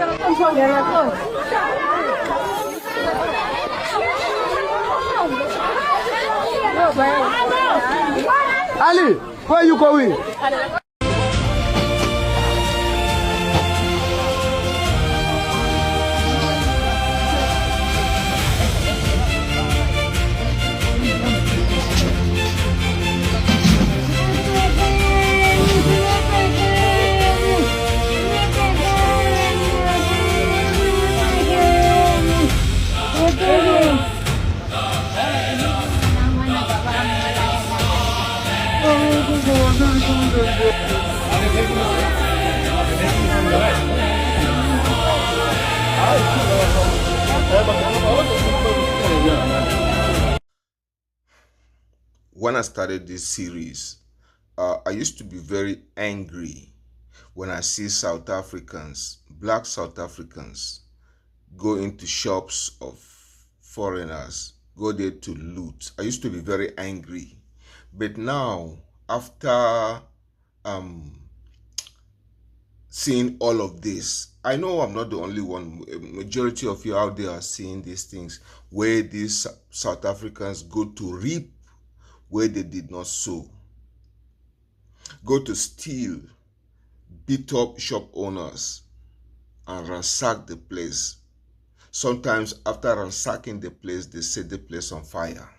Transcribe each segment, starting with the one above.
Ali, where are you going? When I started this series, I used to be very angry when I see South Africans, black South Africans, go into shops of foreigners, go there to loot. I used to be very angry. But now, after seeing all of this, I know I'm not the only one. A majority of you out there are seeing these things where these South Africans go to reap where they did not sow, go to steal, beat up shop owners, and ransack the place. Sometimes after ransacking the place, they set the place on fire.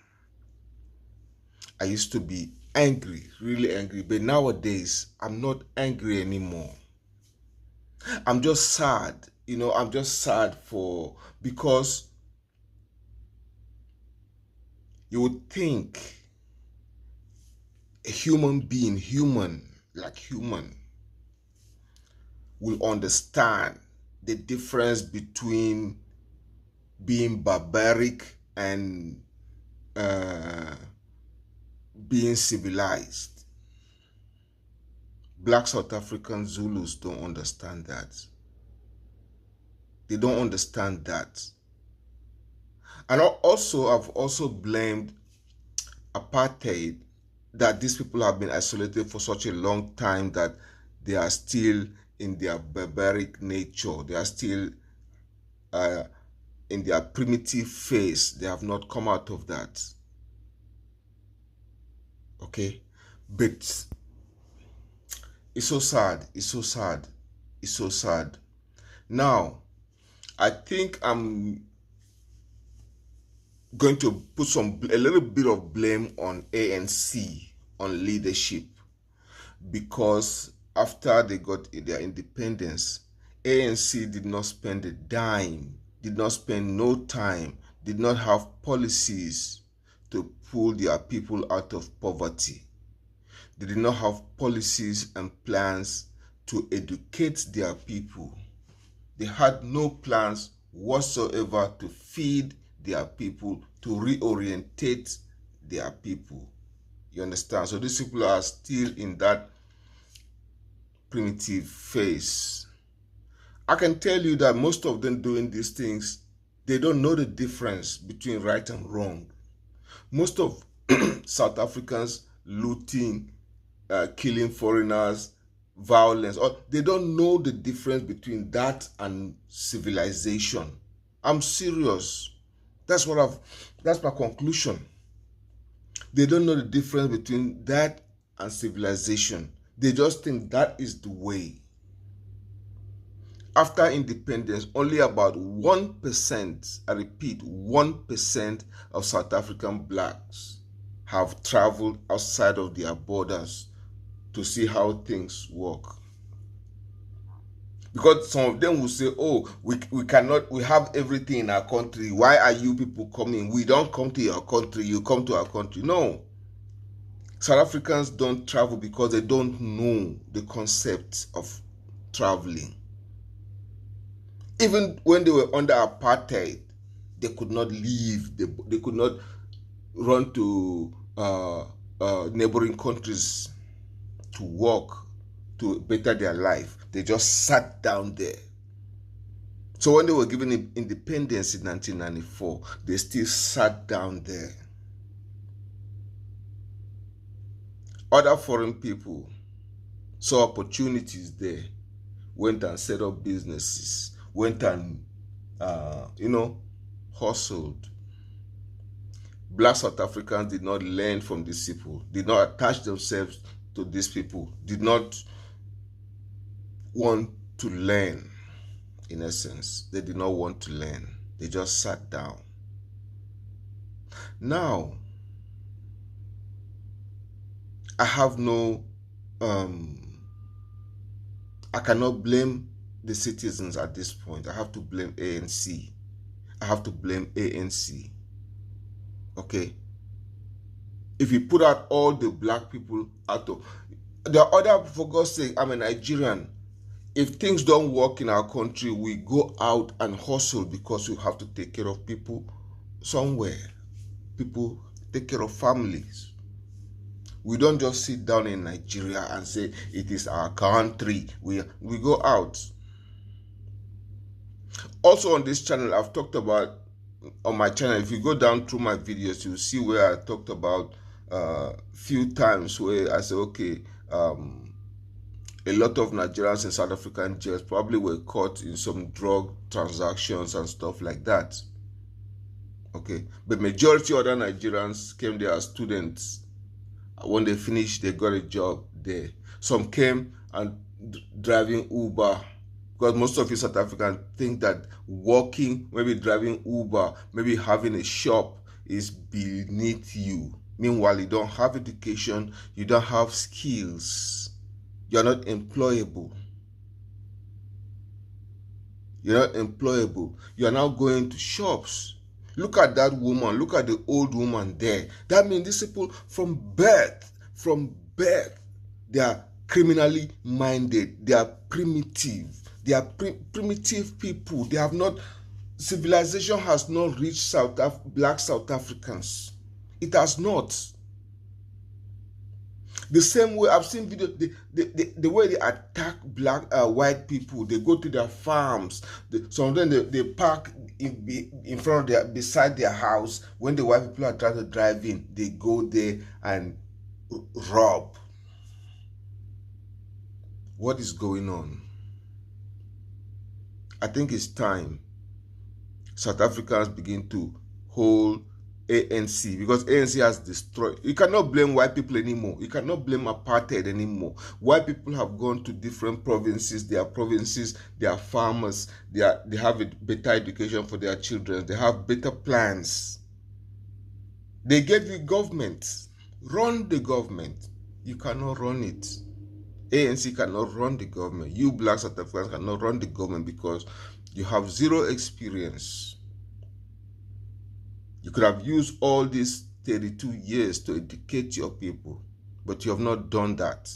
I used to be angry, really angry, but nowadays I'm not angry anymore. I'm just sad, I'm just sad because you would think a human being, like human, will understand the difference between being barbaric and being civilized. Black South African Zulus don't understand that. They don't understand that. And I've also blamed apartheid, that these people have been isolated for such a long time that they are still in their barbaric nature. They are still in their primitive phase. They have not come out of that. Okay? But it's so sad. It's so sad. It's so sad. Now, I think I'm going to put a little bit of blame on ANC, on leadership, because after they got their independence, ANC did not spend a dime, did not spend no time, did not have policies to pull their people out of poverty. They did not have policies and plans to educate their people. They had no plans whatsoever to feed their people, to reorientate their people. You understand? So these people are still in that primitive phase. I can tell you that most of them doing these things, they don't know the difference between right and wrong. Most of South Africans looting, killing foreigners, violence, or they don't know the difference between that and civilization. I'm serious. That's my conclusion. They don't know the difference between that and civilization. They just think that is the way. After independence, only about 1%, I repeat, 1% of South African blacks have traveled outside of their borders to see how things work. Because some of them will say, oh, we have everything in our country. Why are you people coming? We don't come to your country, you come to our country. No. South Africans don't travel because they don't know the concept of traveling. Even when they were under apartheid, they could not leave. They could not run to neighboring countries to work, to better their life. They just sat down there. So when they were given independence in 1994, they still sat down there. Other foreign people saw opportunities there, went and set up businesses, went and, hustled. Black South Africans did not learn from these people, did not attach themselves to these people, did not want to learn. In essence, they did not want to learn. They just sat down. Now, I have no, I cannot blame the citizens at this point. I have to blame ANC. I have to blame ANC. Okay? If you put out all the black people out of, there are other, for God's sake, I'm a Nigerian. If things don't work in our country, we go out and hustle because we have to take care of people somewhere. People take care of families. We don't just sit down in Nigeria and say it is our country. We go out. Also on this channel, I've talked about, on my channel, if you go down through my videos, you'll see where I talked about few times where I said, okay, a lot of Nigerians in South African jails probably were caught in some drug transactions and stuff like that. Okay, but majority of other Nigerians came there as students. When they finished, they got a job there. Some came and driving Uber, because most of you South Africans think that working, maybe driving Uber, maybe having a shop is beneath you. Meanwhile, you don't have education, you don't have skills. You're not employable. You're not employable. You're now going to shops. Look at that woman. Look at the old woman there. That means these people from birth, they are criminally minded. They are primitive. They are primitive people. They have not, civilization has not reached black South Africans. It has not. The same way I've seen video, the way they attack white people. They go to their farms. Some of them they park in front of beside their house. When the white people are trying to drive in, they go there and rob. What is going on? I think it's time South Africans begin to hold ANC, because ANC has destroyed. You cannot blame white people anymore. You cannot blame apartheid anymore. White people have gone to different provinces. Their provinces, they are farmers. They have a better education for their children. They have better plans. They gave you government. Run the government. You cannot run it. ANC cannot run the government. You black South Africans cannot run the government because you have zero experience. You could have used all these 32 years to educate your people, but you have not done that.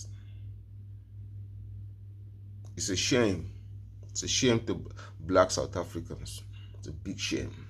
It's a shame. It's a shame to black South Africans. It's a big shame.